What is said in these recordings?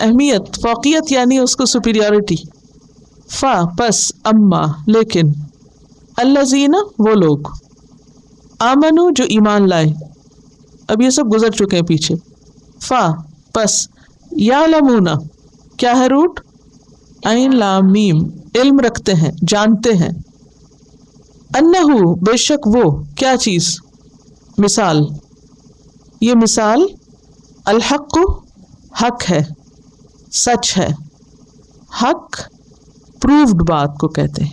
اہمیت. فوقیت یعنی اس کو سپیریورٹی. فا پس اما لیکن الذین وہ لوگ آمنو جو ایمان لائے. اب یہ سب گزر چکے ہیں پیچھے. فا پس یعلمون کیا ہے روٹ؟ عین لام میم علم رکھتے ہیں جانتے ہیں. انہو بے شک وہ کیا چیز مثال یہ مثال الحق حق ہے سچ ہے. حق پروفڈ بات کو کہتے ہیں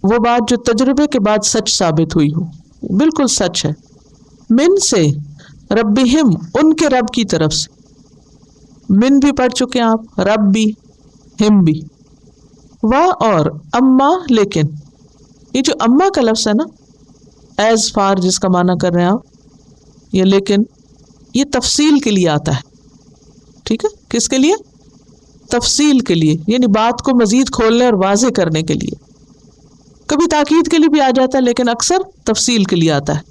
وہ بات جو تجربے کے بعد سچ ثابت ہوئی ہو بالکل سچ ہے. من سے ربہم ان کے رب کی طرف سے. من بھی پڑھ چکے ہیں آپ رب بھی ہم بھی. وا اور اما لیکن یہ جو اما کا لفظ ہے نا ایز فار جس کا معنی کر رہے ہیں آپ یہ لیکن یہ تفصیل کے لیے آتا ہے. ٹھیک ہے کس کے لیے؟ تفصیل کے لیے یعنی بات کو مزید کھولنے اور واضح کرنے کے لیے. کبھی تاکید کے لیے بھی آ جاتا ہے لیکن اکثر تفصیل کے لیے آتا ہے.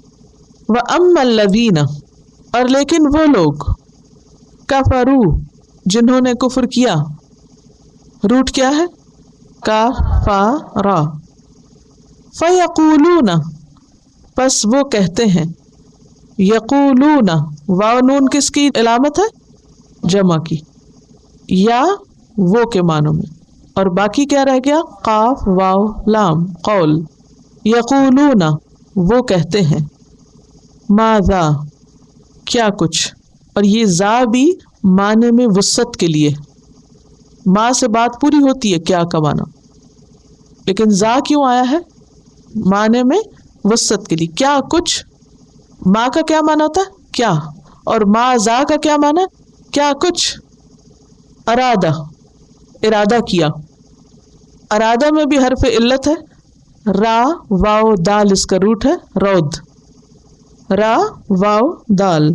وَأَمَّا الَّذِينَ اور لیکن وہ لوگ کفروا جنہوں نے کفر کیا. روٹ کیا ہے؟ کافرا. فَيَقُولُونَ پس وہ کہتے ہیں. یقولون واو نون کس کی علامت ہے؟ جمع کی. یا وہ کے معنوں میں اور باقی کیا رہ گیا؟ قاف واو لام قول. یقولون وہ کہتے ہیں. ماذا کیا کچھ. اور یہ ذا بھی معنی میں وسعت کے لیے. ما سے بات پوری ہوتی ہے کیا کا معنی لیکن ذا کیوں آیا ہے؟ معنی میں وسعت کے لیے. کیا کچھ ما کا کیا معنی ہوتا ہے؟ کیا. اور ما ذا کا کیا معنی ہے؟ کیا کچھ. ارادہ ارادہ کیا. ارادہ میں بھی حرف علت ہے. را واو دال اس کا روٹ ہے رود. را واو دال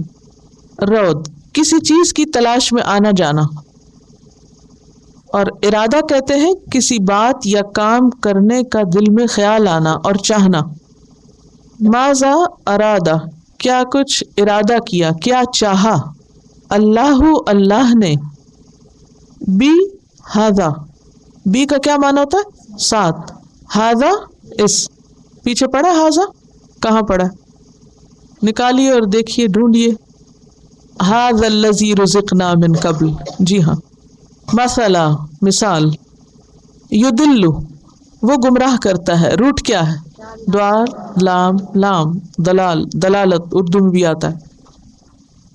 رود کسی چیز کی تلاش میں آنا جانا. اور ارادہ کہتے ہیں کسی بات یا کام کرنے کا دل میں خیال آنا اور چاہنا. ماذا ارادہ کیا کچھ ارادہ کیا کیا چاہا. اللہ اللہ نے. بی ہاذا بی کا کیا معنی ہوتا ہے؟ ساتھ. ہاذا اس پیچھے پڑا ہاذا کہاں پڑا نکالیے اور دیکھیے ڈھونڈیے. ہاذا الذی رزقنا من قبل. جی ہاں. مثلا مثال. یدل وہ گمراہ کرتا ہے. روٹ کیا ہے؟ دوال لام لام دلال دلالت اردو میں بھی آتا ہے.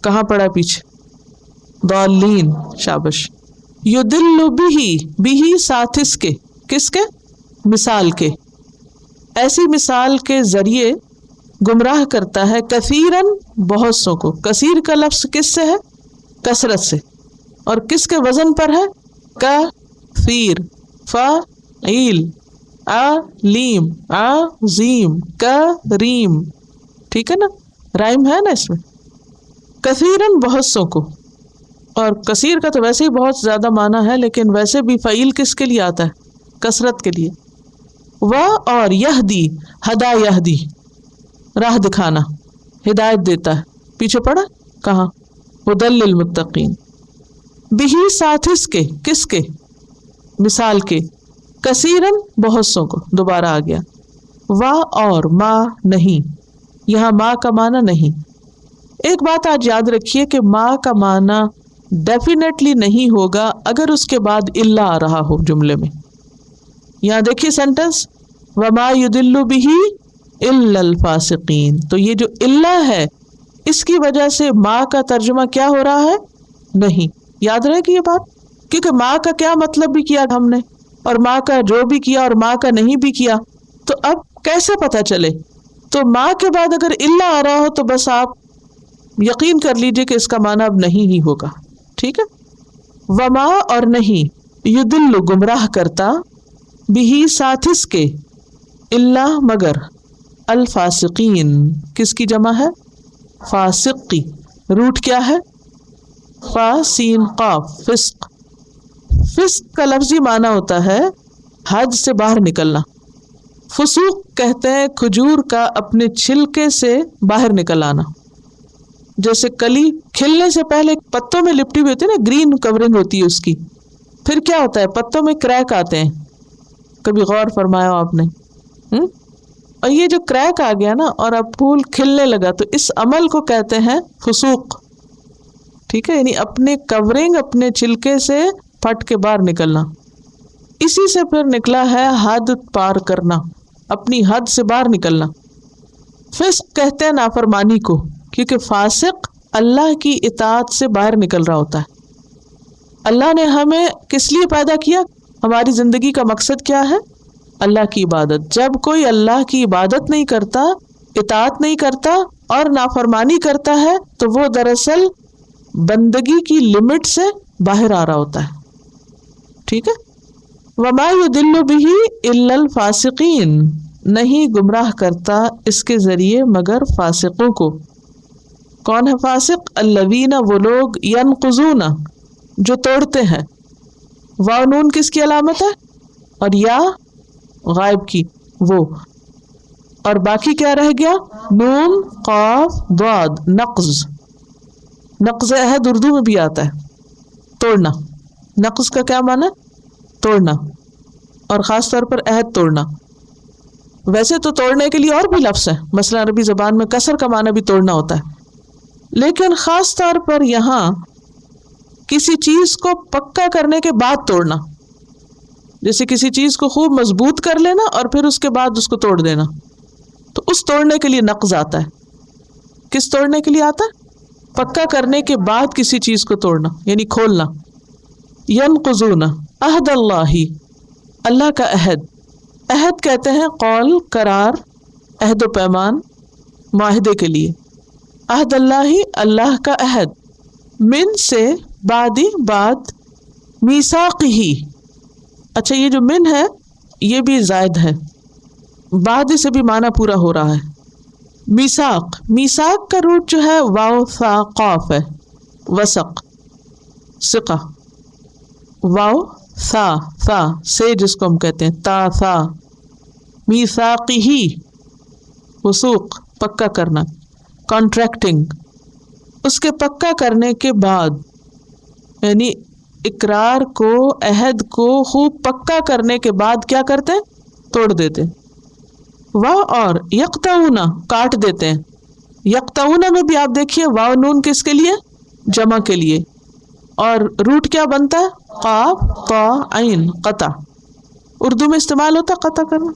کہاں پڑا پیچھے؟ ضالین. شابش. یدل بھی ساتھ اس کے کس کے؟ مثال کے. ایسی مثال کے ذریعے گمراہ کرتا ہے کثیرن بہت سو کو. کثیر کا لفظ کس سے ہے؟ کثرت سے. اور کس کے وزن پر ہے؟ کثیر. فاعل علیم عظیم کریم. ٹھیک ہے نا رائم ہے نا اس میں. کثیرن بہت سو کو. اور کثیر کا تو ویسے ہی بہت زیادہ معنی ہے لیکن ویسے بھی فعیل کس کے لیے آتا ہے؟ کثرت کے لیے. و اور یہدی ہدا یہدی راہ دکھانا ہدایت دیتا ہے. پیچھے پڑا کہاں؟ ہدی للمتقین. بہی ساتھ اس کے کس کے؟ مثال کے. کثیرن بہت سو کو دوبارہ آ گیا. و اور ما نہیں یہاں ما کا معنی نہیں. ایک بات آج یاد رکھیے کہ ما کا معنی ڈیفینیٹلی نہیں ہوگا اگر اس کے بعد الا آ رہا ہو جملے میں. یہاں دیکھیے سینٹنس وما یدل بہ الا الفاسقین. تو یہ جو الا ہے اس کی وجہ سے ما کا ترجمہ کیا ہو رہا ہے؟ نہیں. یاد رہے کہ یہ بات کیونکہ ما کا کیا مطلب بھی کیا ہم نے اور ما کا جو بھی کیا اور ما کا نہیں بھی کیا تو اب کیسے پتہ چلے؟ تو ما کے بعد اگر الا آ رہا ہو تو بس آپ یقین کر لیجئے کہ اس کا معنی اب نہیں ہی ہوگا. ٹھیک ہے. وما اور نہیں یدل گمراہ کرتا بھی ساتھ اس کے الا مگر الفاسقین کس کی جمع ہے؟ فاسق کی. روٹ کیا ہے؟ فا سین قاف فسق. فسق کا لفظی معنی ہوتا ہے حد سے باہر نکلنا. فسوق کہتے ہیں کھجور کا اپنے چھلکے سے باہر نکل آنا. جیسے کلی کھلنے سے پہلے پتوں میں لپٹی ہوئی ہوتی ہے نا، گرین کورنگ ہوتی ہے اس کی، پھر کیا ہوتا ہے پتوں میں کریک آتے ہیں، کبھی غور فرمایا آپ نے؟ اور یہ جو کریک آ گیا نا اور اب پھول کھلنے لگا، تو اس عمل کو کہتے ہیں فسوق. ٹھیک ہے، یعنی اپنے کورنگ، اپنے چھلکے سے پھٹ کے باہر نکلنا. اسی سے پھر نکلا ہے حد پار کرنا، اپنی حد سے باہر نکلنا. فسق کہتے ہیں نافرمانی کو، کیونکہ فاسق اللہ کی اطاعت سے باہر نکل رہا ہوتا ہے. اللہ نے ہمیں کس لیے پیدا کیا؟ ہماری زندگی کا مقصد کیا ہے؟ اللہ کی عبادت. جب کوئی اللہ کی عبادت نہیں کرتا، اطاعت نہیں کرتا اور نافرمانی کرتا ہے، تو وہ دراصل بندگی کی لمٹ سے باہر آ رہا ہوتا ہے. ٹھیک ہے. وما يضل به الا الفاسقین، نہیں گمراہ کرتا اس کے ذریعے مگر فاسقوں کو. کون ہے فاسق؟ الذین، وہ لوگ، ینقضون، جو توڑتے ہیں. واو نون کس کی علامت ہے؟ اور یا غائب کی، وہ. اور باقی کیا رہ گیا؟ نون قاف ضاد، نقض. نقض عہد اردو میں بھی آتا ہے، توڑنا. نقض کا کیا معنی؟ توڑنا، اور خاص طور پر عہد توڑنا. ویسے تو توڑنے کے لیے اور بھی لفظ ہیں، مثلا عربی زبان میں کسر کا معنی بھی توڑنا ہوتا ہے، لیکن خاص طور پر یہاں کسی چیز کو پکا کرنے کے بعد توڑنا. جیسے کسی چیز کو خوب مضبوط کر لینا اور پھر اس کے بعد اس کو توڑ دینا، تو اس توڑنے کے لیے نقض آتا ہے. کس توڑنے کے لیے آتا ہے؟ پکا کرنے کے بعد کسی چیز کو توڑنا، یعنی کھولنا. ینقضون عہد اللہ، اللہ کا عہد. عہد کہتے ہیں قول، قرار، عہد و پیمان، معاہدے کے لیے. عہد اللہ، اللہ کا عہد. من سے، بعدی، بعد، میثاقہ. اچھا یہ جو من ہے یہ بھی زائد ہے، بعد سے بھی معنی پورا ہو رہا ہے. میثاق، میثاق کا روٹ جو ہے واو ثا قاف ہے، وثق، ثقہ. واو ثا، ثا سے جس کو ہم کہتے ہیں، تا ثا. میثاقہ، وثوق، پکا کرنا، کانٹریکٹنگ. اس کے پکا کرنے کے بعد، یعنی اقرار کو، عہد کو خوب پکا کرنے کے بعد کیا کرتے ہیں؟ توڑ دیتے. اور یقطعون، کاٹ دیتے ہیں. یقطعون میں بھی آپ دیکھیے واو نون کس کے لیے؟ جمع کے لیے. اور روٹ کیا بنتا ہے؟ قاف طا عین، قطع. اردو میں استعمال ہوتا ہے قطع کرنا،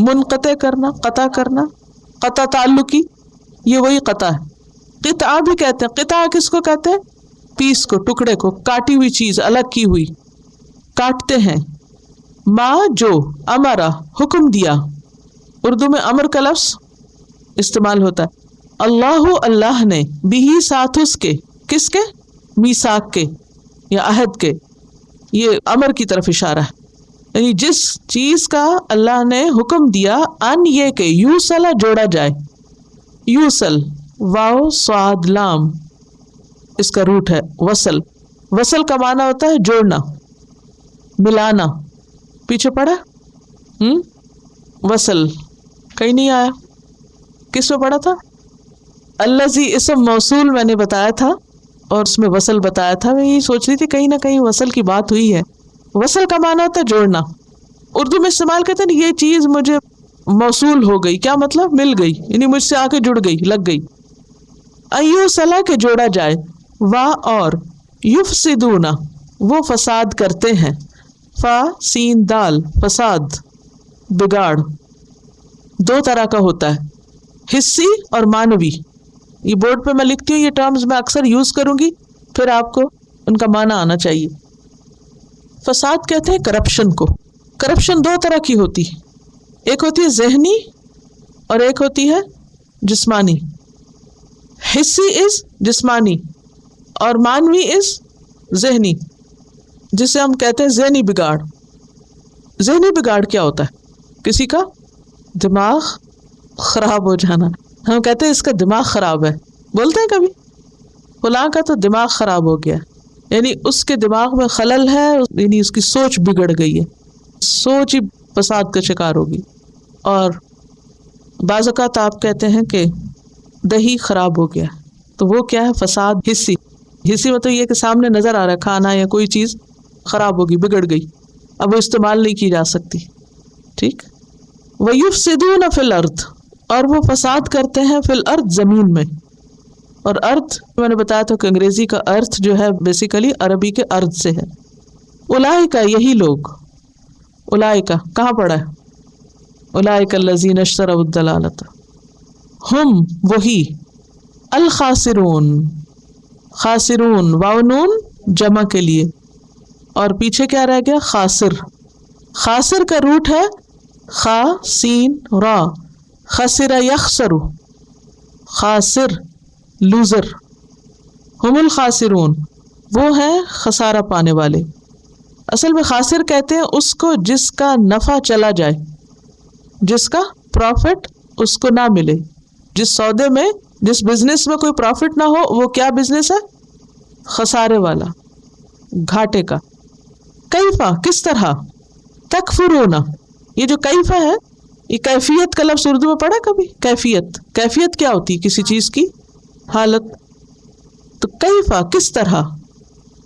منقطع کرنا، قطع کرنا، قطع تعلقی، یہ وہی قطع ہے. قطعہ بھی کہتے ہیں. قطعہ کس کو کہتے ہیں؟ پیس کو، ٹکڑے کو، کاٹی ہوئی چیز، الگ کی ہوئی، کاٹتے ہیں. ما، جو، امرا، حکم دیا. اردو میں امر کا لفظ استعمال ہوتا ہے. اللہ، اللہ نے، بھی، ساتھ اس کے. کس کے؟ میثاق کے یا عہد کے. یہ امر کی طرف اشارہ ہے، یعنی جس چیز کا اللہ نے حکم دیا، ان یہ کہ یوصل، جوڑا جائے. یوصل، واو صاد لام، اس کا روٹ ہے وصل. وصل کا معنی ہوتا ہے جوڑنا، ملانا. پیچھے پڑا وصل کہیں نہیں آیا. کس میں پڑھا تھا؟ الذی اسم موصول میں نے بتایا تھا اور اس میں وصل بتایا تھا. میں یہی سوچ رہی تھی کہیں نہ کہیں وصل کی بات ہوئی ہے. وصل کا معنی ہوتا ہے جوڑنا. اردو میں استعمال کرتے ہیں یہ چیز مجھے موصول ہو گئی. کیا مطلب؟ مل گئی، یعنی مجھ سے آ کے جڑ گئی، لگ گئی. ایو صلاح کے جوڑا جائے. وا، اور یفسدون، وہ فساد کرتے ہیں. فا سین دال، فساد، بگاڑ. دو طرح کا ہوتا ہے، حصی اور معنوی. یہ بورڈ پہ میں لکھتی ہوں، یہ ٹرمز میں اکثر یوز کروں گی، پھر آپ کو ان کا معنی آنا چاہیے. فساد کہتے ہیں کرپشن کو. کرپشن دو طرح کی ہوتی ہے، ایک ہوتی ہے ذہنی اور ایک ہوتی ہے جسمانی. حصی از جسمانی اور معنوی از ذہنی، جسے ہم کہتے ہیں ذہنی بگاڑ. ذہنی بگاڑ کیا ہوتا ہے؟ کسی کا دماغ خراب ہو جانا. ہم کہتے ہیں اس کا دماغ خراب ہے، بولتے ہیں کبھی فلاں کا تو دماغ خراب ہو گیا، یعنی اس کے دماغ میں خلل ہے، یعنی اس کی سوچ بگڑ گئی ہے، سوچ ہی فساد کا شکار ہوگی. اور بعض اوقات آپ کہتے ہیں کہ دہی خراب ہو گیا، تو وہ کیا ہے؟ فساد حسی. حسی مطلب یہ کہ سامنے نظر آ رہا ہے کھانا یا کوئی چیز خراب ہوگی، بگڑ گئی، اب وہ استعمال نہیں کی جا سکتی. ٹھیک. وَيُفْسِدُونَ فِي الْأَرْضِ، اور وہ فساد کرتے ہیں فی الارض، زمین میں. اور ارتھ میں نے بتایا تھا کہ انگریزی کا ارتھ جو ہے بیسیکلی عربی کے ارض سے ہے. اولئک، یہی لوگ. اولئک کہاں پڑا ہے؟ اولئک الذین اشتروا الضلالۃ، ہم وہی، الخاسرون، خاسرون واو نون جمع کے لیے، اور پیچھے کیا رہ گیا؟ خاسر. خاسر کا روٹ ہے خا سین را، خسر یخسر، خاسر لوزر. ہم الخاسرون، وہ ہیں خسارہ پانے والے. اصل میں خاسر کہتے ہیں اس کو جس کا نفع چلا جائے، جس کا پروفٹ اس کو نہ ملے. جس سودے میں، جس بزنس میں کوئی پروفٹ نہ ہو، وہ کیا بزنس ہے؟ خسارے والا، گھاٹے کا. کیفا، کس طرح؟ تکفرون، یہ جو کیفا ہے یہ کیفیت کا لفظ اردو میں پڑھا کبھی؟ کیفیت، کیفیت کیا ہوتی؟ کسی چیز کی حالت. تو کیفا کس طرح،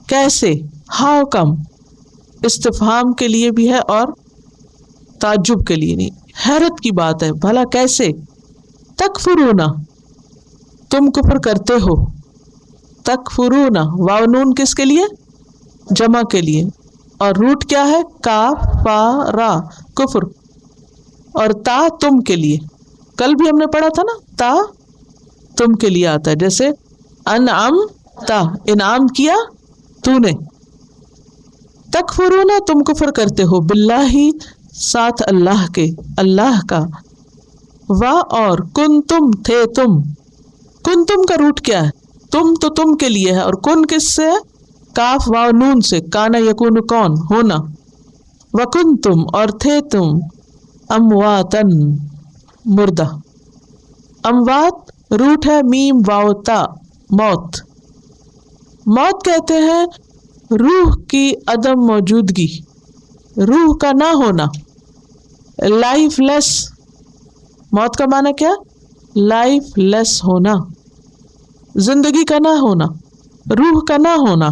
کیسے، ہاؤ کم، استفہام کے لیے بھی ہے اور تعجب کے لیے نہیں، حیرت کی بات ہے، بھلا کیسے. تکفرون، تم کفر کرتے ہو. تکفرون واو نون کس کے لیے؟ جمع کے لیے، اور روٹ کیا ہے؟ کافارا، کفر، اور تا تم کے لیے. کل بھی ہم نے پڑھا تھا نا، تا تم کے لیے آتا ہے، جیسے انعم تا، انعام کیا تو نے. تکفرون، تم کفر کرتے ہو، باللہ ساتھ اللہ کے، اللہ کا. وا اور کن تم، تھے تم. کن تم کا روٹ کیا ہے؟ تم تو تم کے لیے ہے، اور کن کس سے؟ کاف واو نون سے، کانا یکون کون، ہونا. وکن تم، اور تھے تم، امواتن مردہ. اموات روٹ ہے میم واو تا، موت. موت کہتے ہیں روح کی عدم موجودگی، روح کا نہ ہونا. لائف لیس، موت کا معنی کیا؟ لائف لیس ہونا، زندگی کا نہ ہونا، روح کا نہ ہونا.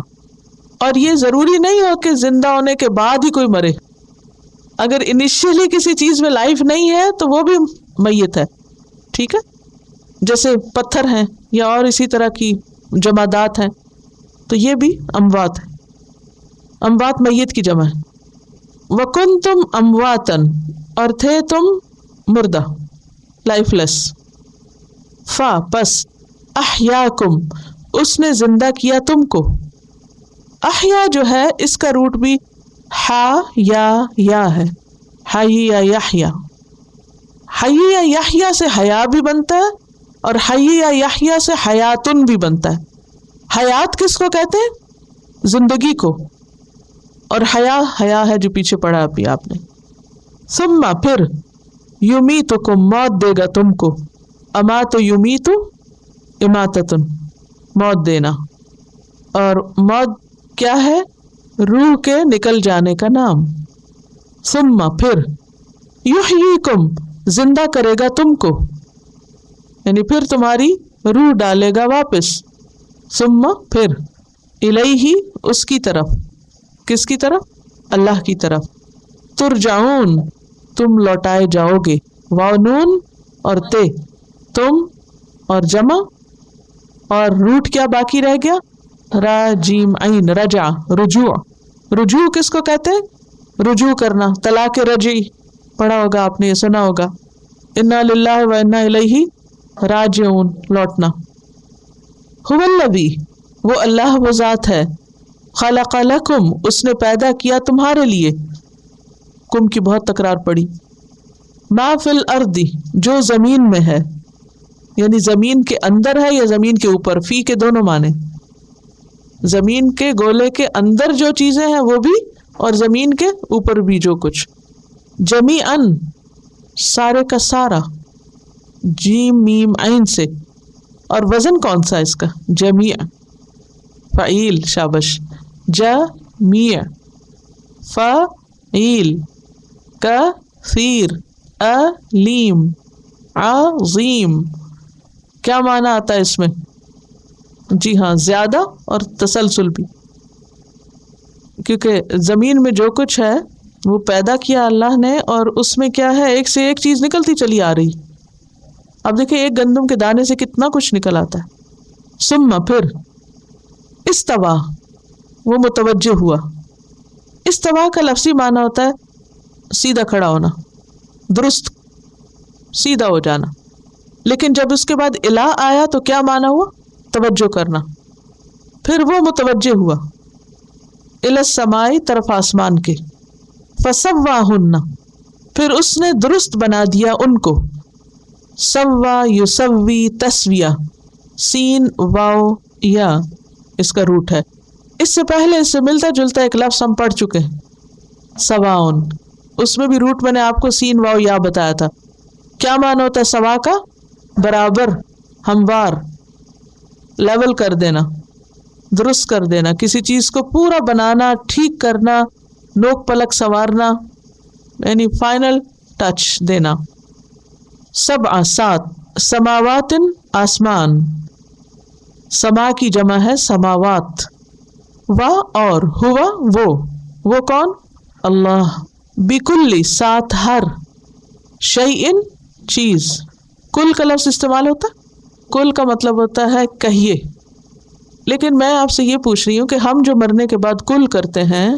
اور یہ ضروری نہیں ہو کہ زندہ ہونے کے بعد ہی کوئی مرے. اگر انیشیلی کسی چیز میں لائف نہیں ہے تو وہ بھی میت ہے. ٹھیک ہے، جیسے پتھر ہیں یا اور اسی طرح کی جمادات ہیں، تو یہ بھی اموات ہے. اموات میت کی جمع ہے. وَكُنْتُمْ أَمْوَاتًا، اور تھے تم مردہ، لائف لیس. فا پس، احیاکم، اس نے زندہ کیا تم کو. احیا جو ہے اس کا روٹ بھی ہا یا ہے، حی یا یحیا. حی یا یحیا سے حیا بھی بنتا ہے، اور حی یا یحیا سے حیاتن بھی بنتا ہے. حیات کس کو کہتے ہیں؟ زندگی کو. اور حیا ہے جو پیچھے پڑھا ابھی آپ نے. ثم پھر، یمیتکم موت دے گا تم کو. امات یمیت اماتتن، موت دینا. اور موت کیا ہے؟ روح کے نکل جانے کا نام. ثم پھر، یحییکم زندہ کرے گا تم کو، یعنی پھر تمہاری روح ڈالے گا واپس. ثم پھر، الیہ اس کی طرف، کس کی طرف؟ اللہ کی طرف. ترجعون تم لوٹائے جاؤ گے. واو نون اور تے، تم اور جمع، اور روٹ کیا باقی رہ گیا؟ را جیم عین، رجع، رجوع. رجوع کس کو کہتے ہیں؟ رجوع کرنا. طلاق رجعی پڑھا ہوگا آپ نے، یہ سنا ہوگا. انا للہ و انا الیہ راجعون، لوٹنا. هو الذی، وہ اللہ وہ ذات ہے. خلق لکم، اس نے پیدا کیا تمہارے لیے. کم کی بہت تکرار پڑی. ما فی الارض، جو زمین میں ہے، یعنی زمین کے اندر ہے یا زمین کے اوپر. فی کے دونوں معنی، زمین کے گولے کے اندر جو چیزیں ہیں وہ بھی، اور زمین کے اوپر بھی جو کچھ. جمیعاً سارے کا سارا، جیم میم عین سے. اور وزن کون سا اس کا؟ جمیع، فعیل، شابش. جمیع، فعیل. کثیر، علیم، عظیم. کیا معنی آتا ہے اس میں؟ جی ہاں، زیادہ اور تسلسل بھی، کیونکہ زمین میں جو کچھ ہے وہ پیدا کیا اللہ نے، اور اس میں کیا ہے، ایک سے ایک چیز نکلتی چلی آ رہی. اب دیکھیں ایک گندم کے دانے سے کتنا کچھ نکل آتا ہے. ثم پھر استوا وہ متوجہ ہوا. استوا کا لفظی معنی ہوتا ہے سیدھا کھڑا ہونا، درست سیدھا ہو جانا، لیکن جب اس کے بعد الہ آیا تو کیا معنی ہوا؟ توجہ کرنا. پھر وہ متوجہ ہوا الی السماء طرف آسمان کے. فسواہن پھر اس نے درست بنا دیا ان کو. سوا یسوی تسویہ، سین واو یا اس کا روٹ ہے. اس سے پہلے اس سے ملتا جلتا ایک لفظ ہم پڑھ چکے ہیں، سواؤن. اس میں بھی روٹ میں نے آپ کو سین واو یا بتایا تھا. کیا معنی ہوتا ہے سوا کا؟ برابر، ہموار، لیول کر دینا، درست کر دینا، کسی چیز کو پورا بنانا، ٹھیک کرنا، نوک پلک سنوارنا، یعنی فائنل ٹچ دینا. سبع سات، سماوات آسمان، سما کی جمع ہے سماوات. وا اور ہوا وہ کون؟ اللہ. بکل ساتھ ہر، شیئن چیز. کل کا لفظ استعمال ہوتا ہے، کل کا مطلب ہوتا ہے کہیے. لیکن میں آپ سے یہ پوچھ رہی ہوں کہ ہم جو مرنے کے بعد کل کرتے ہیں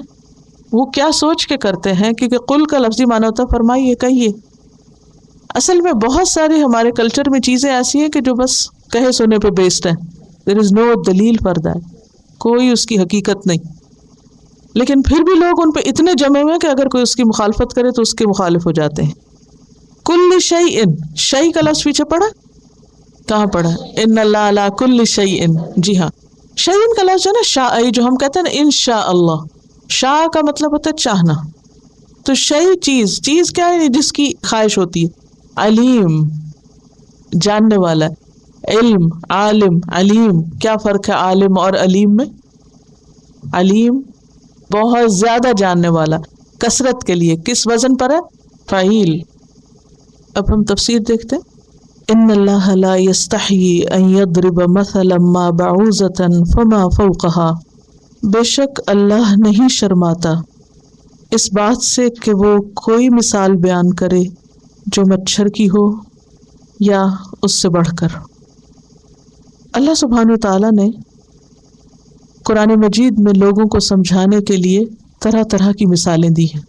وہ کیا سوچ کے کرتے ہیں؟ کیونکہ کل کا لفظی معنی ہوتا ہے فرمائیے، کہیے. اصل میں بہت ساری ہمارے کلچر میں چیزیں ایسی ہیں کہ جو بس کہے سنے پہ بیسڈ ہیں. دیر از نو دلیل فار دیٹ، کوئی اس کی حقیقت نہیں. لیکن پھر بھی لوگ ان پہ اتنے جمے ہوئے کہ اگر کوئی اس کی مخالفت کرے تو اس کے مخالف ہو جاتے ہیں. کل شیئن، شیء کا لفظ پیچھے پڑا، کہاں پڑا؟ ان اللہ علی کل شیئن. جی ہاں، شیئن کا لفظ ہے نا شاء، جو ہم کہتے ہیں نا انشاء اللہ. شاء کا مطلب ہوتا ہے چاہنا. تو شیء چیز، چیز کیا ہے؟ جس کی خواہش ہوتی ہے. علیم جاننے والا، علم عالم علیم. کیا فرق ہے عالم اور علیم میں؟ علیم بہت زیادہ جاننے والا، کثرت کے لیے. کس وزن پر ہے؟ فعیل. اب ہم تفسیر دیکھتے ہیں. ان اللہ لا یستحیی ان یضرب مثلا ما بعوضۃ فما فوقها. بے شک اللہ نہیں شرماتا اس بات سے کہ وہ کوئی مثال بیان کرے جو مچھر کی ہو یا اس سے بڑھ کر. اللہ سبحانہ و تعالیٰ نے قرآن مجید میں لوگوں کو سمجھانے کے لیے طرح طرح کی مثالیں دی ہیں.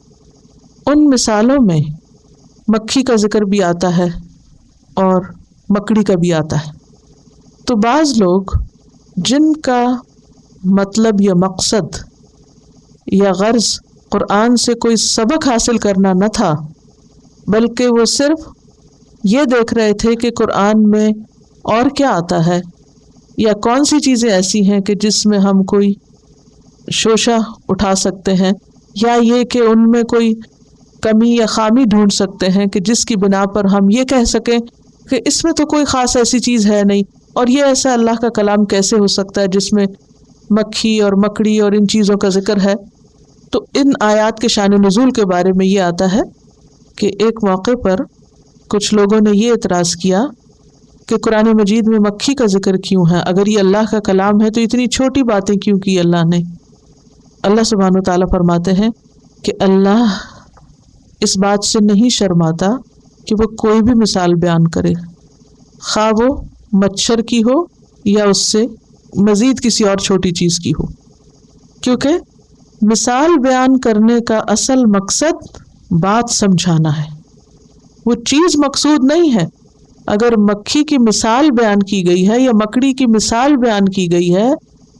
ان مثالوں میں مکھی کا ذکر بھی آتا ہے اور مکڑی کا بھی آتا ہے. تو بعض لوگ جن کا مطلب یا مقصد یا غرض قرآن سے کوئی سبق حاصل کرنا نہ تھا، بلکہ وہ صرف یہ دیکھ رہے تھے کہ قرآن میں اور کیا آتا ہے، یا کون سی چیزیں ایسی ہیں کہ جس میں ہم کوئی شوشہ اٹھا سکتے ہیں، یا یہ کہ ان میں کوئی کمی یا خامی ڈھونڈ سکتے ہیں کہ جس کی بنا پر ہم یہ کہہ سکیں کہ اس میں تو کوئی خاص ایسی چیز ہے نہیں، اور یہ ایسا اللہ کا کلام کیسے ہو سکتا ہے جس میں مکھی اور مکڑی اور ان چیزوں کا ذکر ہے. تو ان آیات کے شان نزول کے بارے میں یہ آتا ہے کہ ایک موقع پر کچھ لوگوں نے یہ اعتراض کیا کہ قرآن مجید میں مکھی کا ذکر کیوں ہے؟ اگر یہ اللہ کا کلام ہے تو اتنی چھوٹی باتیں کیوں کی اللہ نے؟ اللہ سبحانہ وتعالیٰ فرماتے ہیں کہ اللہ اس بات سے نہیں شرماتا کہ وہ کوئی بھی مثال بیان کرے، خواہ وہ مچھر کی ہو یا اس سے مزید کسی اور چھوٹی چیز کی ہو. کیونکہ مثال بیان کرنے کا اصل مقصد بات سمجھانا ہے، وہ چیز مقصود نہیں ہے. اگر مکھی کی مثال بیان کی گئی ہے یا مکڑی کی مثال بیان کی گئی ہے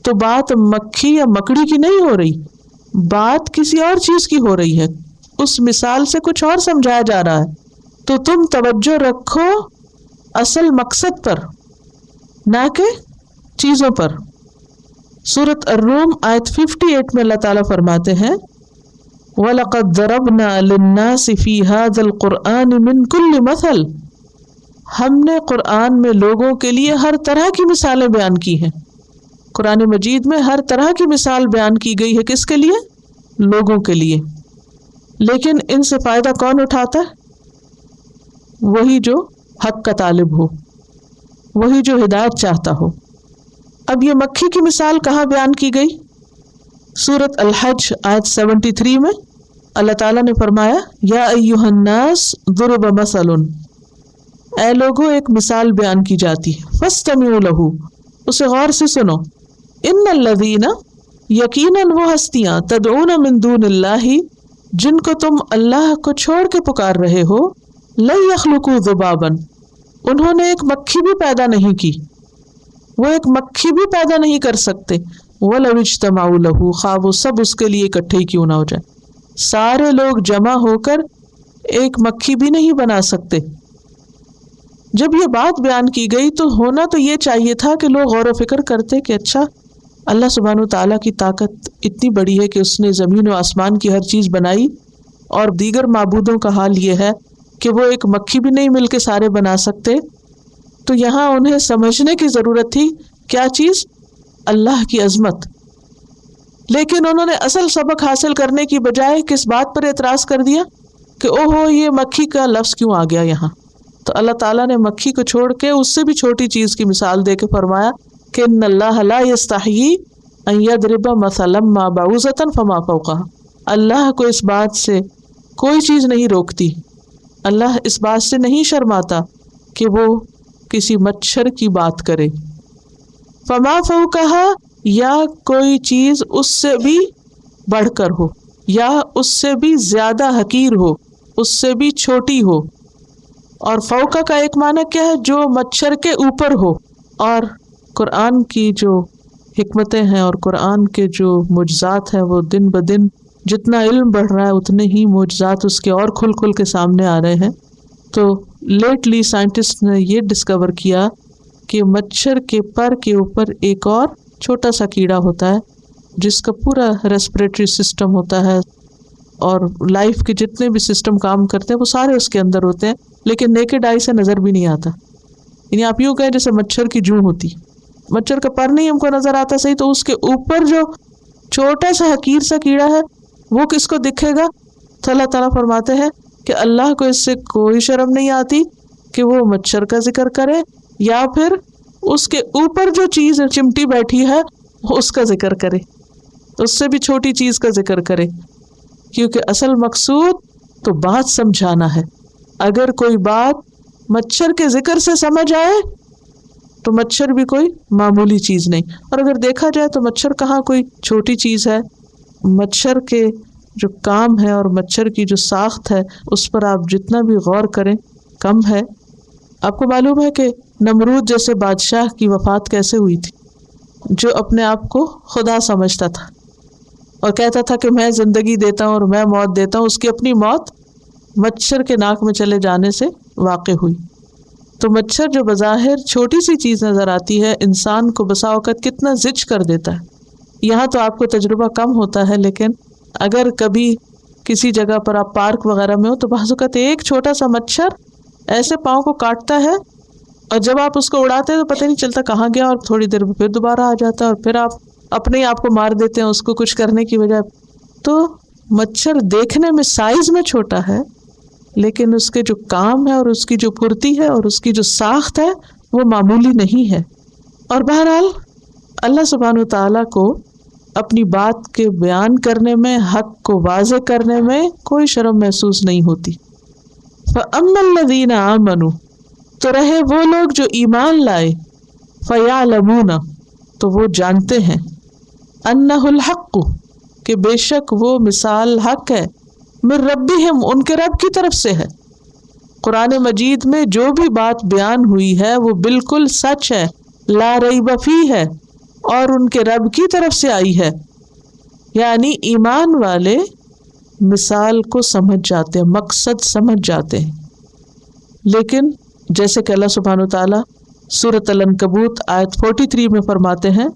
تو بات مکھی یا مکڑی کی نہیں ہو رہی، بات کسی اور چیز کی ہو رہی ہے. اس مثال سے کچھ اور سمجھایا جا رہا ہے. تو تم توجہ رکھو اصل مقصد پر، نہ کہ چیزوں پر. سورۃ الروم آیت 58 میں اللہ تعالیٰ فرماتے ہیں وَلَقَدْ ضَرَبْنَا لِلنَّاسِ فِي هَذَا الْقُرْآنِ مِنْ كُلِّ مَثَلٍ. ہم نے قرآن میں لوگوں کے لیے ہر طرح کی مثالیں بیان کی ہیں. قرآن مجید میں ہر طرح کی مثال بیان کی گئی ہے. کس کے لیے؟ لوگوں کے لیے. لیکن ان سے فائدہ کون اٹھاتا ہے؟ وہی جو حق کا طالب ہو، وہی جو ہدایت چاہتا ہو. اب یہ مکھی کی مثال کہاں بیان کی گئی؟ سورۃ الحج آیت 73 میں اللہ تعالیٰ نے فرمایا یا ایھا الناس ضرب مثل، اے لوگوں ایک مثال بیان کی جاتی ہے، فاستمعوا لہ، اسے غور سے سنو، ان الذین، یقیناً وہ ہستیاں، تدعون من دون اللہ، جن کو تم اللہ کو چھوڑ کے پکار رہے ہو، لن یخلقوا ذبابا، انہوں نے ایک مکھی بھی پیدا نہیں کی، وہ ایک مکھی بھی پیدا نہیں کر سکتے، وَلَوْ اجْتَمَعُوا لَهُ، خواہ وہ سب اس کے لیے اکٹھے کیوں نہ ہو جائے، سارے لوگ جمع ہو کر ایک مکھی بھی نہیں بنا سکتے۔ جب یہ بات بیان کی گئی تو ہونا تو یہ چاہیے تھا کہ لوگ غور و فکر کرتے کہ اچھا اللہ سبحانہ وتعالیٰ کی طاقت اتنی بڑی ہے کہ اس نے زمین و آسمان کی ہر چیز بنائی، اور دیگر معبودوں کا حال یہ ہے کہ وہ ایک مکھی بھی نہیں مل کے سارے بنا سکتے۔ تو یہاں انہیں سمجھنے کی ضرورت تھی کیا چیز؟ اللہ کی عظمت۔ لیکن انہوں نے اصل سبق حاصل کرنے کی بجائے کس بات پر اعتراض کر دیا کہ اوہو یہ مکھی کا لفظ کیوں آ گیا یہاں؟ تو اللہ تعالیٰ نے مکھی کو چھوڑ کے اس سے بھی چھوٹی چیز کی مثال دے کے فرمایا کہ ان اللہ لا یستحیی ان یضرب مثلا ما بعوضۃ فما فوقها، اللہ کو اس بات سے کوئی چیز نہیں روکتی، اللہ اس بات سے نہیں شرماتا کہ وہ کسی مچھر کی بات کرے، فما فوقها، یا کوئی چیز اس سے بھی بڑھ کر ہو، یا اس سے بھی زیادہ حقیر ہو، اس سے بھی چھوٹی ہو۔ اور فوقہ کا ایک معنی کیا ہے؟ جو مچھر کے اوپر ہو۔ اور قرآن کی جو حکمتیں ہیں اور قرآن کے جو معجزات ہیں وہ دن بدن جتنا علم بڑھ رہا ہے اتنے ہی معجزات اس کے اور کھل کھل کے سامنے آ رہے ہیں۔ تو لیٹلی سائنٹسٹ نے یہ ڈسکور کیا کہ مچھر کے پر کے اوپر ایک اور چھوٹا سا کیڑا ہوتا ہے جس کا پورا ریسپریٹری سسٹم ہوتا ہے، اور لائف کے جتنے بھی سسٹم کام کرتے ہیں وہ سارے اس کے اندر ہوتے ہیں، لیکن نیکڈ آئی سے نظر بھی نہیں آتا۔ یعنی آپ یوں کہیں جیسے مچھر کی جوں ہوتی، مچھر کا پر نہیں ہم کو نظر آتا صحیح، تو اس کے اوپر جو چھوٹا سا حقیر سا کیڑا ہے وہ کس کو دکھے گا؟ تو اللہ تعالیٰ فرماتے ہیں کہ اللہ کو اس سے کوئی شرم نہیں آتی کہ وہ مچھر کا ذکر کرے یا پھر اس کے اوپر جو چیز چمٹی بیٹھی ہے اس کا ذکر کرے، اس سے بھی چھوٹی چیز کا ذکر کرے، کیونکہ اصل مقصود تو بات سمجھانا ہے۔ اگر کوئی بات مچھر کے ذکر سے سمجھ آئے تو مچھر بھی کوئی معمولی چیز نہیں، اور اگر دیکھا جائے تو مچھر کہاں کوئی چھوٹی چیز ہے۔ مچھر کے جو کام ہے اور مچھر کی جو ساخت ہے اس پر آپ جتنا بھی غور کریں کم ہے۔ آپ کو معلوم ہے کہ نمرود جیسے بادشاہ کی وفات کیسے ہوئی تھی، جو اپنے آپ کو خدا سمجھتا تھا اور کہتا تھا کہ میں زندگی دیتا ہوں اور میں موت دیتا ہوں، اس کی اپنی موت مچھر کے ناک میں چلے جانے سے واقع ہوئی۔ تو مچھر جو بظاہر چھوٹی سی چیز نظر آتی ہے انسان کو بسا اوقات کتنا زج کر دیتا ہے۔ یہاں تو آپ کو تجربہ کم ہوتا ہے، لیکن اگر کبھی کسی جگہ پر آپ پارک وغیرہ میں ہو تو بعض اوقات ایک چھوٹا سا مچھر ایسے پاؤں کو کاٹتا ہے، اور جب آپ اس کو اڑاتے ہیں تو پتہ نہیں چلتا کہاں گیا، اور تھوڑی دیر میں پھر دوبارہ آ جاتا ہے، اور پھر آپ اپنے آپ کو مار دیتے ہیں اس کو کچھ کرنے کی وجہ۔ تو مچھر دیکھنے میں سائز میں چھوٹا ہے، لیکن اس کے جو کام ہے اور اس کی جو پھرتی ہے اور اس کی جو ساخت ہے وہ معمولی نہیں ہے۔ اور بہرحال اللہ سبحانہ وتعالیٰ کو اپنی بات کے بیان کرنے میں، حق کو واضح کرنے میں کوئی شرم محسوس نہیں ہوتی۔ فَأَمَّا الَّذِينَ آمَنُوا، تو رہے وہ لوگ جو ایمان لائے، فَيَعْلَمُونَ، تو وہ جانتے ہیں، أَنَّهُ الْحَقُّ، کہ بے شک وہ مثال حق ہے، من ربہم، ان کے رب کی طرف سے ہے۔ قرآن مجید میں جو بھی بات بیان ہوئی ہے وہ بالکل سچ ہے، لا ریب فیہ ہے، اور ان کے رب کی طرف سے آئی ہے۔ یعنی ایمان والے مثال کو سمجھ جاتے ہیں، مقصد سمجھ جاتے ہیں۔ لیکن جیسے کہ اللہ سبحانہ وتعالیٰ سورۃ العنکبوت آیت 43 میں فرماتے ہیں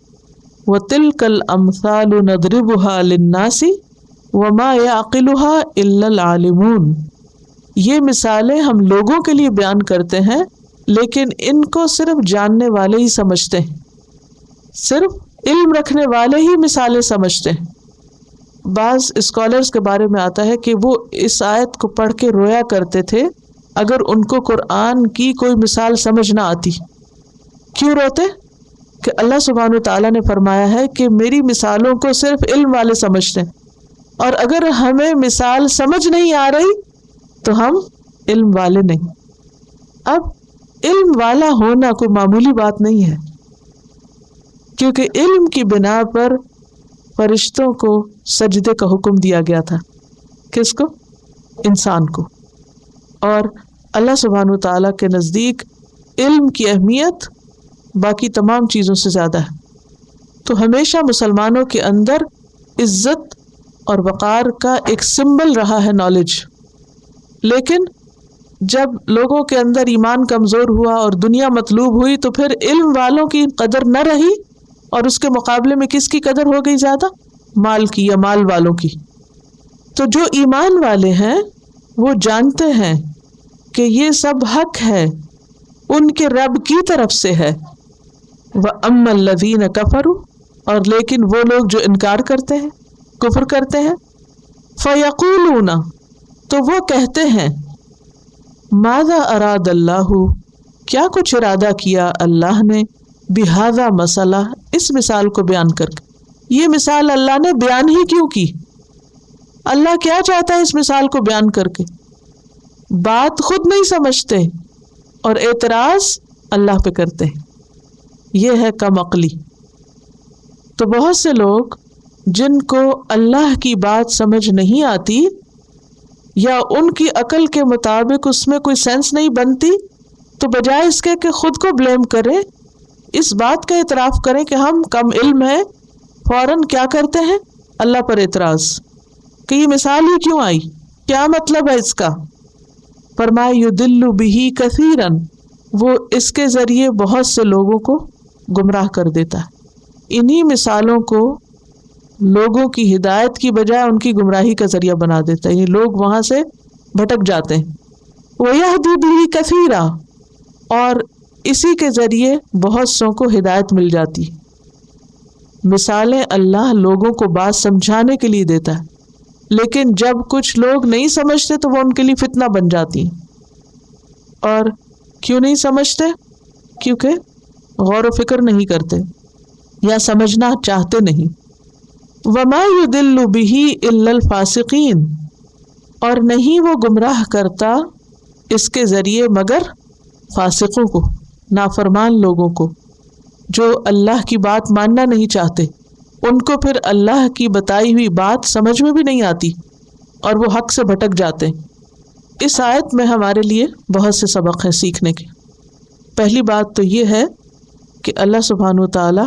وَتِلْكَ الْأَمْثَالُ نَضْرِبُهَا لِلنَّاسِ وَمَا يَعْقِلُهَا إِلَّا الْعَالِمُونَ، یہ مثالیں ہم لوگوں کے لیے بیان کرتے ہیں لیکن ان کو صرف جاننے والے ہی سمجھتے ہیں، صرف علم رکھنے والے ہی مثالیں سمجھتے ہیں۔ بعض اسکالرز کے بارے میں آتا ہے کہ وہ اس آیت کو پڑھ کے رویا کرتے تھے اگر ان کو قرآن کی کوئی مثال سمجھ نہ آتی۔ کیوں روتے؟ کہ اللہ سبحانہ تعالیٰ نے فرمایا ہے کہ میری مثالوں کو صرف علم والے سمجھتے ہیں، اور اگر ہمیں مثال سمجھ نہیں آ رہی تو ہم علم والے نہیں۔ اب علم والا ہونا کوئی معمولی بات نہیں ہے، کیونکہ علم کی بنا پر فرشتوں کو سجدے کا حکم دیا گیا تھا۔ کس کو؟ انسان کو۔ اور اللہ سبحانہ تعالیٰ کے نزدیک علم کی اہمیت باقی تمام چیزوں سے زیادہ ہے، تو ہمیشہ مسلمانوں کے اندر عزت اور وقار کا ایک سمبل رہا ہے نالج۔ لیکن جب لوگوں کے اندر ایمان کمزور ہوا اور دنیا مطلوب ہوئی تو پھر علم والوں کی قدر نہ رہی، اور اس کے مقابلے میں کس کی قدر ہو گئی زیادہ؟ مال کی یا مال والوں کی۔ تو جو ایمان والے ہیں وہ جانتے ہیں کہ یہ سب حق ہے، ان کے رب کی طرف سے ہے۔ وَأَمَّا الَّذِينَ كَفَرُوا، اور لیکن وہ لوگ جو انکار کرتے ہیں، کفر کرتے ہیں، فَيَقُولُونَ، تو وہ کہتے ہیں، ماذا اراد اللہ، کیا کچھ ارادہ کیا اللہ نے، بہذا مسئلہ، اس مثال کو بیان کر کے۔ یہ مثال اللہ نے بیان ہی کیوں کی؟ اللہ کیا چاہتا ہے اس مثال کو بیان کر کے؟ بات خود نہیں سمجھتے اور اعتراض اللہ پہ کرتے ہیں، یہ ہے کم عقلی۔ تو بہت سے لوگ جن کو اللہ کی بات سمجھ نہیں آتی یا ان کی عقل کے مطابق اس میں کوئی سینس نہیں بنتی، تو بجائے اس کے کہ خود کو بلیم کریں، اس بات کا اعتراف کریں کہ ہم کم علم ہیں، فوراً کیا کرتے ہیں؟ اللہ پر اعتراض کہ یہ مثال ہی کیوں آئی، کیا مطلب ہے اس کا؟ فرمائے یضل بہ کثیرا، وہ اس کے ذریعے بہت سے لوگوں کو گمراہ کر دیتا ہے۔ انہی مثالوں کو لوگوں کی ہدایت کی بجائے ان کی گمراہی کا ذریعہ بنا دیتا ہے، یہ لوگ وہاں سے بھٹک جاتے ہیں۔ وَيَهْدِي بِهِ كَثِيرًا، اور اسی کے ذریعے بہت سو کو ہدایت مل جاتی ہے۔ مثالیں اللہ لوگوں کو بات سمجھانے کے لیے دیتا ہے، لیکن جب کچھ لوگ نہیں سمجھتے تو وہ ان کے لیے فتنہ بن جاتی ہیں۔ اور کیوں نہیں سمجھتے؟ کیونکہ غور و فکر نہیں کرتے یا سمجھنا چاہتے نہیں۔ وَمَا يُضِلُّ بِهِ إِلَّا الْفَاسِقِينَ، اور نہیں وہ گمراہ کرتا اس کے ذریعے مگر فاسقوں کو، نافرمان لوگوں کو، جو اللہ کی بات ماننا نہیں چاہتے، ان کو پھر اللہ کی بتائی ہوئی بات سمجھ میں بھی نہیں آتی اور وہ حق سے بھٹک جاتے ہیں۔ اس آیت میں ہمارے لیے بہت سے سبق ہیں سیکھنے کے۔ پہلی بات تو یہ ہے کہ اللہ سبحانہ وتعالی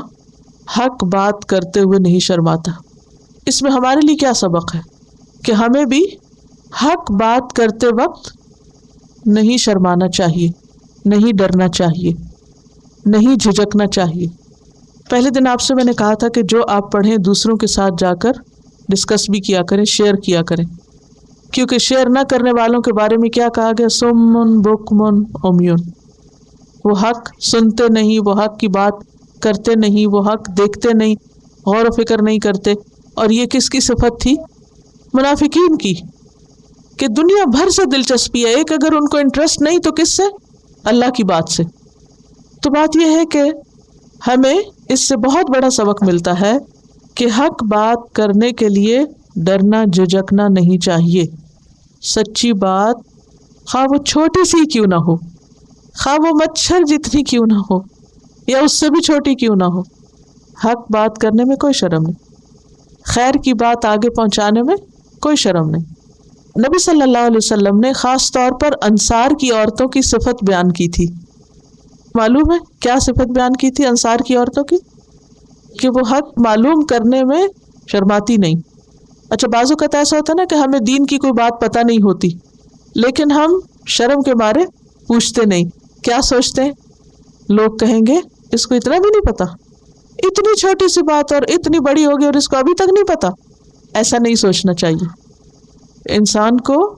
حق بات کرتے ہوئے نہیں شرماتا۔ اس میں ہمارے لیے کیا سبق ہے؟ کہ ہمیں بھی حق بات کرتے وقت نہیں شرمانا چاہیے، نہیں ڈرنا چاہیے، نہیں جھجکنا چاہیے۔ پہلے دن آپ سے میں نے کہا تھا کہ جو آپ پڑھیں دوسروں کے ساتھ جا کر ڈسکس بھی کیا کریں، شیئر کیا کریں، کیونکہ شیئر نہ کرنے والوں کے بارے میں کیا کہا گیا؟ سمن بکمن عمیون، وہ حق سنتے نہیں، وہ حق کی بات کرتے نہیں، وہ حق دیکھتے نہیں، غور و فکر نہیں کرتے۔ اور یہ کس کی صفت تھی؟ منافقین کی، کہ دنیا بھر سے دلچسپی ہے، ایک اگر ان کو انٹرسٹ نہیں تو کس سے؟ اللہ کی بات سے۔ تو بات یہ ہے کہ ہمیں اس سے بہت بڑا سبق ملتا ہے کہ حق بات کرنے کے لیے ڈرنا جھجکنا نہیں چاہیے۔ سچی بات خواہ وہ چھوٹی سی کیوں نہ ہو، خواہ وہ مچھر جتنی کیوں نہ ہو یا اس سے بھی چھوٹی کیوں نہ ہو، حق بات کرنے میں کوئی شرم نہیں، خیر کی بات آگے پہنچانے میں کوئی شرم نہیں۔ نبی صلی اللہ علیہ وسلم نے خاص طور پر انصار کی عورتوں کی صفت بیان کی تھی۔ معلوم ہے کیا صفت بیان کی تھی انصار کی عورتوں کی؟ کہ وہ حق معلوم کرنے میں شرماتی نہیں۔ اچھا، بعض اوقات ایسا ہوتا ہے نا کہ ہمیں دین کی کوئی بات پتہ نہیں ہوتی، لیکن ہم شرم کے مارے پوچھتے نہیں۔ کیا سوچتے ہیں؟ لوگ کہیں گے اس کو اتنا بھی نہیں پتا، اتنی چھوٹی سی بات اور اتنی بڑی ہوگی اور اس کو ابھی تک نہیں پتا۔ ایسا نہیں سوچنا چاہیے۔ انسان کو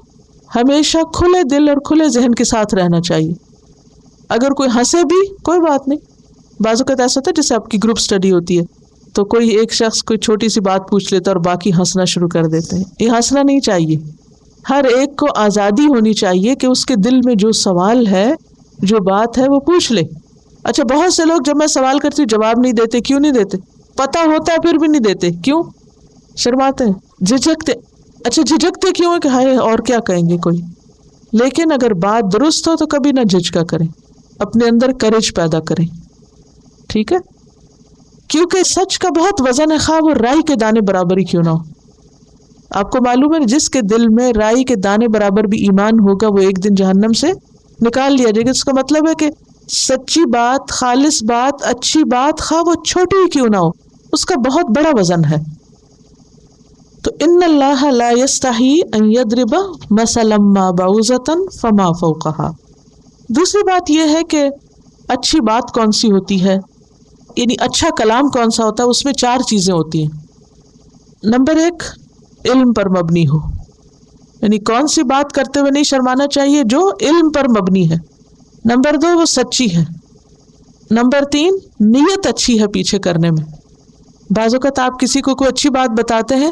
ہمیشہ کھلے دل اور کھلے ذہن کے ساتھ رہنا چاہیے۔ اگر کوئی ہنسے بھی کوئی بات نہیں۔ بعض اوقات ایسا ہوتا ہے جیسے آپ کی گروپ سٹڈی ہوتی ہے تو کوئی ایک شخص کوئی چھوٹی سی بات پوچھ لیتا ہے اور باقی ہنسنا شروع کر دیتے ہیں۔ یہ ہنسنا نہیں چاہیے۔ ہر ایک کو آزادی ہونی چاہیے کہ اس کے دل میں جو سوال ہے، جو بات ہے، وہ پوچھ لے۔ اچھا بہت سے لوگ جب میں سوال کرتی ہوں جواب نہیں دیتے. کیوں نہیں دیتے؟ پتا ہوتا ہے پھر بھی نہیں دیتے. کیوں؟ شرماتے ہیں, جھجکتے. اچھا جھجکتے کیوں ہے کہ ہائے اور کیا کہیں گے کوئی. لیکن اگر بات درست ہو تو کبھی نہ جھجکا کریں, اپنے اندر کریج پیدا کریں. ٹھیک ہے, کیونکہ سچ کا بہت وزن ہے, خواہ وہ رائی کے دانے برابر ہی کیوں نہ ہو. آپ کو معلوم ہے جس کے دل میں رائی کے دانے برابر بھی ایمان ہوگا وہ ایک دن جہنم سے نکال لیا جائے گا. اس کا مطلب ہے کہ سچی بات, خالص بات, اچھی بات, خواہ وہ چھوٹی ہی کیوں نہ ہو, اس کا بہت بڑا وزن ہے. تو ان اللہ لا یستحی ان یضرب مثلا ما بعوضۃ فما فوقها. دوسری بات یہ ہے کہ اچھی بات کون سی ہوتی ہے, یعنی اچھا کلام کون سا ہوتا ہے. اس میں 4 چیزیں ہوتی ہیں. نمبر 1, علم پر مبنی ہو, یعنی کون سی بات کرتے ہوئے نہیں شرمانا چاہیے جو علم پر مبنی ہے. نمبر 2, وہ سچی ہے. نمبر 3, نیت اچھی ہے پیچھے کرنے میں. بعض اوقات آپ کسی کو کوئی اچھی بات بتاتے ہیں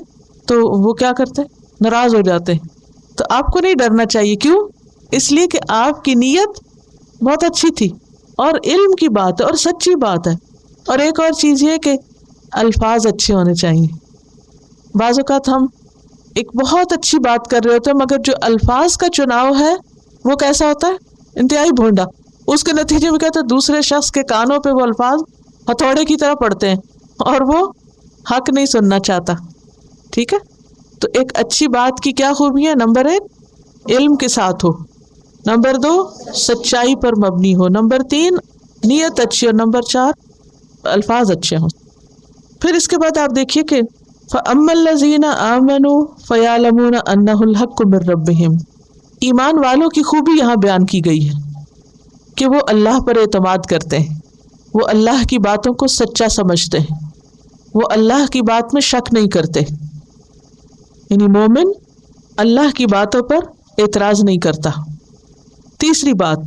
تو وہ کیا کرتے ہیں, ناراض ہو جاتے ہیں. تو آپ کو نہیں ڈرنا چاہیے. کیوں؟ اس لیے کہ آپ کی نیت بہت اچھی تھی اور علم کی بات ہے اور سچی بات ہے. اور ایک اور چیز یہ کہ الفاظ اچھے ہونے چاہیے. بعض اوقات ہم ایک بہت اچھی بات کر رہے ہوتے ہیں مگر جو الفاظ کا چناؤ ہے وہ کیسا ہوتا ہے, انتہائی بھونڈا. اس کے نتیجے میں کہتے ہیں دوسرے شخص کے کانوں پہ وہ الفاظ ہتھوڑے کی طرح پڑتے ہیں اور وہ حق نہیں سننا چاہتا. ٹھیک ہے, تو ایک اچھی بات کی کیا خوبی ہے؟ نمبر 1, علم کے ساتھ ہو. نمبر 2, سچائی پر مبنی ہو. نمبر 3, نیت اچھی. اور نمبر 4, الفاظ اچھے ہوں. پھر اس کے بعد آپ دیکھیے کہ فَأَمَّا الَّذِينَ آمَنُوا فَيَعْلَمُونَ أَنَّهُ الْحَقُّ مِن رَّبِّهِمْ. ایمان والوں کی خوبی یہاں بیان کی گئی ہے کہ وہ اللہ پر اعتماد کرتے ہیں, وہ اللہ کی باتوں کو سچا سمجھتے ہیں, وہ اللہ کی بات میں شک نہیں کرتے. یعنی مومن اللہ کی باتوں پر اعتراض نہیں کرتا. تیسری بات,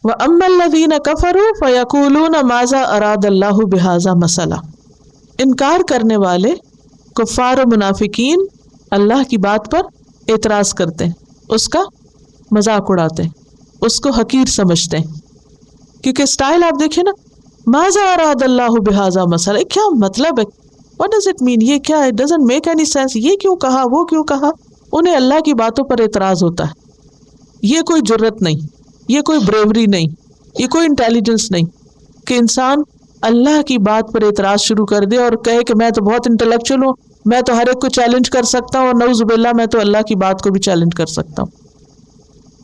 وَأَمَّا الَّذِينَ كَفَرُوا فَيَقُولُونَ مَاذَا أَرَادَ اللَّهُ بِهَذَا مَثَلًا. انکار کرنے والے کفار و منافقین اللہ کی بات پر اعتراض کرتے ہیں, اس کا مذاق اڑاتے ہیں, اس کو حقیر سمجھتے ہیں. کیونکہ سٹائل آپ دیکھیں نا, ماذا اراد اللہ بہذا مثلا, کیا مطلب ہے, what does it mean, یہ کیا ہے, it doesn't make any sense, یہ کیوں کہا, وہ کیوں کہا. انہیں اللہ کی باتوں پر اعتراض ہوتا ہے. یہ کوئی جرت نہیں, یہ کوئی بریوری نہیں, یہ کوئی انٹیلیجنس نہیں کہ انسان اللہ کی بات پر اعتراض شروع کر دے اور کہے کہ میں تو بہت انٹلیکچوئل ہوں, میں تو ہر ایک کو چیلنج کر سکتا ہوں, اور نعوذ باللہ میں تو اللہ کی بات کو بھی چیلنج کر سکتا ہوں.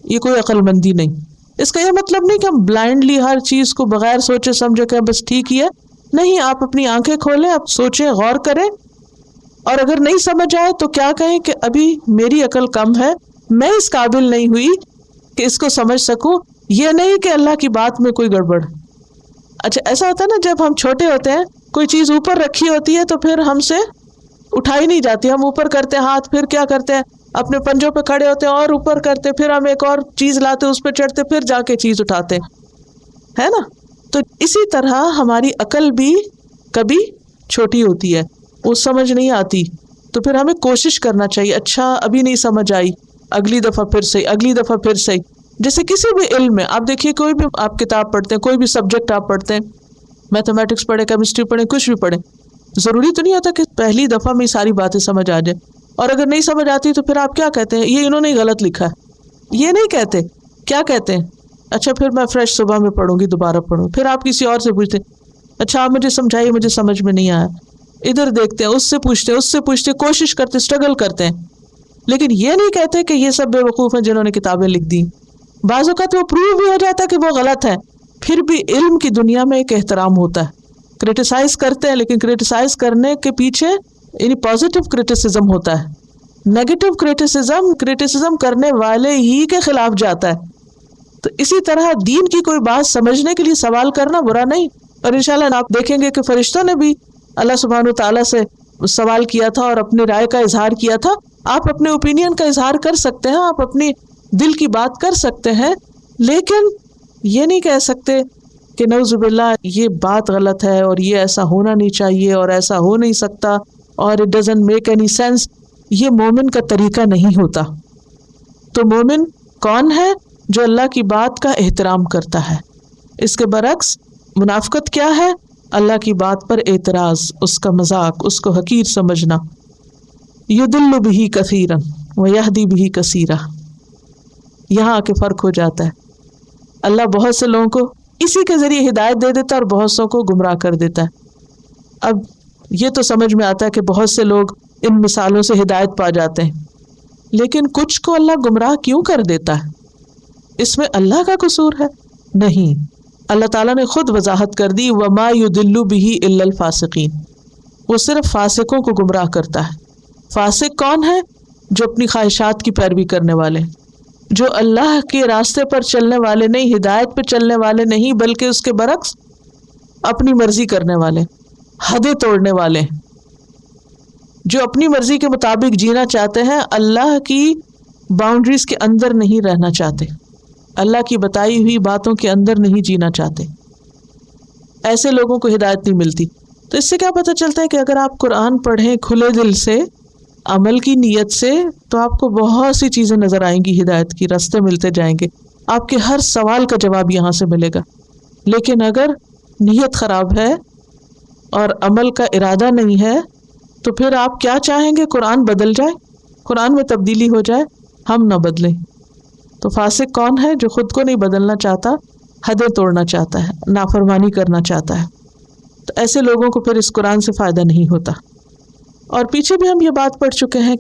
یہ کوئی عقل مندی نہیں. اس کا یہ مطلب نہیں کہ ہم بلائنڈلی ہر چیز کو بغیر سوچے سمجھے کہ بس ٹھیک ہی ہے. نہیں, آپ اپنی آنکھیں کھولیں, آپ سوچیں, غور کریں, اور اگر نہیں سمجھ آئے تو کیا کہیں کہ ابھی میری عقل کم ہے, میں اس قابل نہیں ہوئی کہ اس کو سمجھ سکوں. یہ نہیں کہ اللہ کی بات میں کوئی گڑبڑ. اچھا ایسا ہوتا ہے نا جب ہم چھوٹے ہوتے ہیں, کوئی چیز اوپر رکھی ہوتی ہے تو پھر ہم سے اٹھائی نہیں جاتی, ہم اوپر کرتے ہیں ہاتھ, پھر کیا کرتے ہیں اپنے پنجوں پہ کھڑے ہوتے ہیں اور اوپر کرتے, پھر ہم ایک اور چیز لاتے, اس پہ چڑھتے, پھر جا کے چیز اٹھاتے, ہے نا. تو اسی طرح ہماری عقل بھی کبھی چھوٹی ہوتی ہے, وہ سمجھ نہیں آتی, تو پھر ہمیں کوشش کرنا چاہیے, اچھا ابھی نہیں سمجھ آئی, اگلی دفعہ پھر صحیح, اگلی دفعہ پھر صحیح. جیسے کسی بھی علم میں آپ دیکھیے, کوئی بھی آپ کتاب پڑھتے ہیں, کوئی بھی سبجیکٹ آپ پڑھتے ہیں, میتھمیٹکس پڑھیں, کیمسٹری پڑھیں, کچھ بھی پڑھیں, ضروری تو نہیں ہوتا کہ پہلی دفعہ میں ساری باتیں سمجھ آ جائے. اور اگر نہیں سمجھ آتی تو پھر آپ کیا کہتے ہیں, یہ انہوں نے غلط لکھا ہے. یہ نہیں کہتے, کیا کہتے ہیں, اچھا پھر میں فریش صبح میں پڑھوں گی, دوبارہ پڑھوں. پھر آپ کسی اور سے پوچھتے, اچھا آپ مجھے سمجھائیے, مجھے سمجھ میں نہیں آیا. ادھر دیکھتے ہیں, اس سے پوچھتے, اس سے پوچھتے, کوشش کرتے, اسٹرگل کرتے ہیں. لیکن یہ نہیں کہتے کہ یہ سب بے وقوف ہیں جنہوں نے کتابیں لکھ دی. بعض اوقات وہ پروو بھی ہو جاتا ہے کہ وہ غلط ہے, پھر بھی علم کی دنیا میں ایک احترام ہوتا ہے. کرٹیسائز کرتے ہیں, لیکن کرٹیسائز کرنے کے پیچھے یعنی پازیٹیو کرٹیسزم ہوتا ہے. نیگیٹو کرٹیسزم کرنے والے ہی کے خلاف جاتا ہے. تو اسی طرح دین کی کوئی بات سمجھنے کے لیے سوال کرنا برا نہیں. اور انشاءاللہ آپ دیکھیں گے کہ فرشتوں نے بھی اللہ سبحانہ وتعالیٰ سے سوال کیا تھا اور اپنی رائے کا اظہار کیا تھا. آپ اپنے اوپینین کا اظہار کر سکتے ہیں, آپ اپنی دل کی بات کر سکتے ہیں, لیکن یہ نہیں کہہ سکتے کہ نعوذ باللہ یہ بات غلط ہے اور یہ ایسا ہونا نہیں چاہیے اور ایسا ہو نہیں سکتا اور it doesn't make any sense. یہ مومن کا طریقہ نہیں ہوتا. تو مومن کون ہے؟ جو اللہ کی بات کا احترام کرتا ہے. اس کے برعکس منافقت کیا ہے؟ اللہ کی بات پر اعتراض، اس کا مذاق، اس کو حقیر سمجھنا. یضل بہ کثیرا ویہدی بہ کثیرا. یہاں آ کے فرق ہو جاتا ہے. اللہ بہت سے لوگوں کو اسی کے ذریعے ہدایت دے دیتا ہے اور بہت سو کو گمراہ کر دیتا ہے. اب یہ تو سمجھ میں آتا ہے کہ بہت سے لوگ ان مثالوں سے ہدایت پا جاتے ہیں، لیکن کچھ کو اللہ گمراہ کیوں کر دیتا ہے؟ اس میں اللہ کا قصور ہے؟ نہیں، اللہ تعالیٰ نے خود وضاحت کر دی، وَمَا يُضِلُّ بِهِ إِلَّا الْفَاسِقِينَ. وہ صرف فاسقوں کو گمراہ کرتا ہے. فاسق کون ہے؟ جو اپنی خواہشات کی پیروی کرنے والے، جو اللہ کے راستے پر چلنے والے نہیں، ہدایت پہ چلنے والے نہیں، بلکہ اس کے برعکس اپنی مرضی کرنے والے، حدیں توڑنے والے، جو اپنی مرضی کے مطابق جینا چاہتے ہیں، اللہ کی باؤنڈریز کے اندر نہیں رہنا چاہتے، اللہ کی بتائی ہوئی باتوں کے اندر نہیں جینا چاہتے. ایسے لوگوں کو ہدایت نہیں ملتی. تو اس سے کیا پتہ چلتا ہے کہ اگر آپ قرآن پڑھیں کھلے دل سے، عمل کی نیت سے، تو آپ کو بہت سی چیزیں نظر آئیں گی، ہدایت کی راستے ملتے جائیں گے، آپ کے ہر سوال کا جواب یہاں سے ملے گا. لیکن اگر نیت خراب ہے اور عمل کا ارادہ نہیں ہے تو پھر آپ کیا چاہیں گے؟ قرآن بدل جائے، قرآن میں تبدیلی ہو جائے، ہم نہ بدلیں. تو فاسق کون ہے؟ جو خود کو نہیں بدلنا چاہتا، حدیں توڑنا چاہتا ہے، نافرمانی کرنا چاہتا ہے. تو ایسے لوگوں کو پھر اس قرآن سے فائدہ نہیں ہوتا. اور پیچھے بھی ہم یہ بات پڑھ چکے ہیں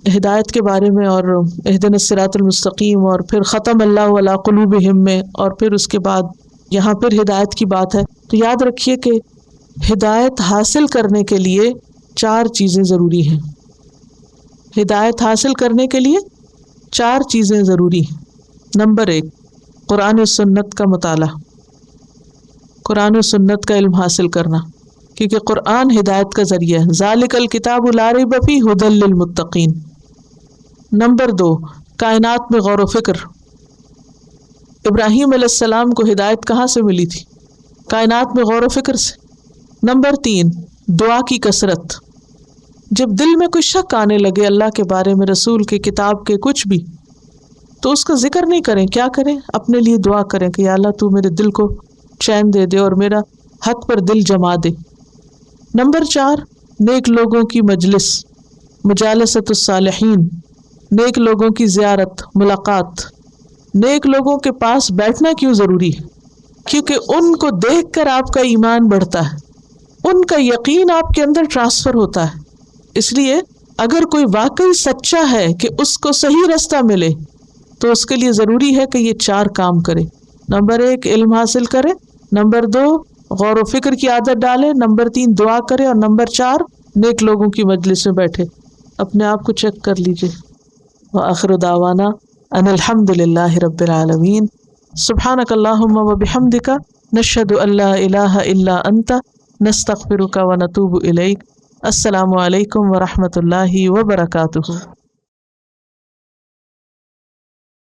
ہدایت کے بارے میں، اور اہدنا الصراط المستقیم، اور پھر ختم اللہ علی قلوبہم میں، اور پھر اس کے بعد یہاں پھر ہدایت کی بات ہے. تو یاد رکھیے کہ ہدایت حاصل کرنے کے لیے 4 چیزیں ضروری ہیں. ہدایت حاصل کرنے کے لیے 4 چیزیں ضروری ہیں. نمبر 1، قرآن و سنت کا مطالعہ، قرآن و سنت کا علم حاصل کرنا، کیونکہ قرآن ہدایت کا ذریعہ ہے. ذالک الکتاب لا ریب فیہ ھدی للمتقین. نمبر 2، کائنات میں غور و فکر. ابراہیم علیہ السلام کو ہدایت کہاں سے ملی تھی؟ کائنات میں غور و فکر سے. نمبر 3، دعا کی کثرت. جب دل میں کوئی شک آنے لگے اللہ کے بارے میں، رسول کے، کتاب کے، کچھ بھی، تو اس کا ذکر نہیں کریں. کیا کریں؟ اپنے لیے دعا کریں کہ یا اللہ تو میرے دل کو چین دے دے اور میرا حق پر دل جما دے. نمبر 4، نیک لوگوں کی مجلس، مجالست الصالحین، نیک لوگوں کی زیارت، ملاقات. نیک لوگوں کے پاس بیٹھنا کیوں ضروری ہے؟ کیونکہ ان کو دیکھ کر آپ کا ایمان بڑھتا ہے، ان کا یقین آپ کے اندر ٹرانسفر ہوتا ہے. اس لیے اگر کوئی واقعی سچا ہے کہ اس کو صحیح راستہ ملے تو اس کے لیے ضروری ہے کہ یہ 4 کام کرے. نمبر 1، علم حاصل کرے. نمبر 2، غور و فکر کی عادت ڈالے. نمبر 3، دعا کرے. اور نمبر 4، نیک لوگوں کی مجلس میں بیٹھے. اپنے آپ کو چیک کر لیجئے. وآخر دعوانا ان الحمد للہ رب العالمین. سبحانک اللہم وبحمدک، نشہد ان لا الہ الا انت، نستغفرک ونتوب الیک. السلام علیکم ورحمۃ اللہ وبرکاتہ.